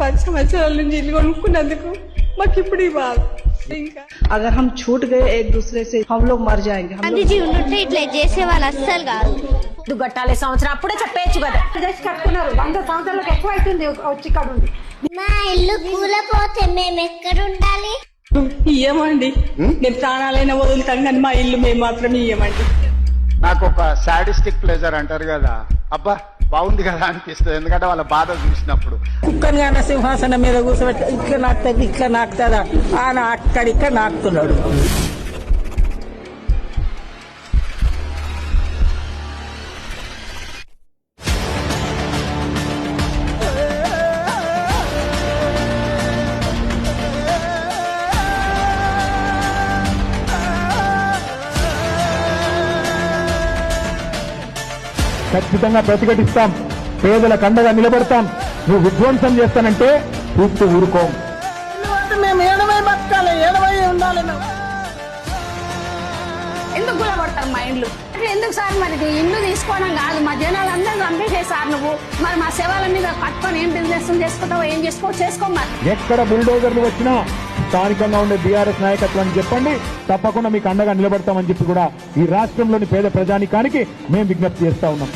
10 సంవత్సరాల నుంచి ఇల్లు కొనుక్కున్నందుకు మాకు ఇప్పుడు ఈ బాధ. अगर हम छूट गए एक दूसरे से हम लोग मर जाएंगे. గాంధీ జీ ఉంటే ఇట్లా చేసే వాళ్ళు అస్సలు కాదు. గట్టాలే సంవత్సరం అప్పుడే చెప్పేయచ్చు కదా. కట్టుకున్నారు 100 సంవత్సరాలకు ఎక్కువ అవుతుంది వచ్చి ఇక్కడ ఉంది. మా ఇల్లు కూలపోతే మేము ఎక్కడ ఉండాలి? ఇయ్యమండి, మేము ప్రాణాలైనా వదులుతాం కానీ మా ఇల్లు మేము మాత్రం ఇయ్యమండి. నాకు ఒక సాడిస్టిక్ ప్లెజర్ అంటారు కదా, అబ్బా బాగుంది కదా అనిపిస్తుంది. ఎందుకంటే వాళ్ళ బాధ చూసినప్పుడు. కుక్కనిగా సింహాసనం మీద కూర్చోబెట్టి ఇట్లా నాకుతుంది ఇట్లా నాకుతుందా ఆయన అక్కడిక్కడ నాకుతున్నాడు. ఖచ్చితంగా ప్రతిఘటిస్తాం, పేదల కండగా నిలబడతాం. నువ్వు విధ్వంసం చేస్తానంటే చూస్తూ ఊరుకోం. మేము ఏడవై బతకాలి, ఏడవై ఉండాలి. ఎందుకు గులబడతారు మా ఇండ్లు? ఎందుకు సార్ మరి ఇల్లు తీసుకోవడం కాదు, మా జనాలు అందరూ చంపేసే సార్ నువ్వు. మరి మా సేవల మీద పట్టుకొని ఏం బిజినెస్ చేసుకుంటావో ఏం చేసుకో మరి. ఎక్కడ బుల్డోజర్లు వచ్చినా స్థానికంగా ఉండే బీఆర్ఎస్ నాయకత్వాన్ని చెప్పండి, తప్పకుండా మీకు అండగా నిలబడతామని చెప్పి కూడా ఈ రాష్ట్రంలోని పేద ప్రజానికానికి మేము విజ్ఞప్తి చేస్తా ఉన్నాం.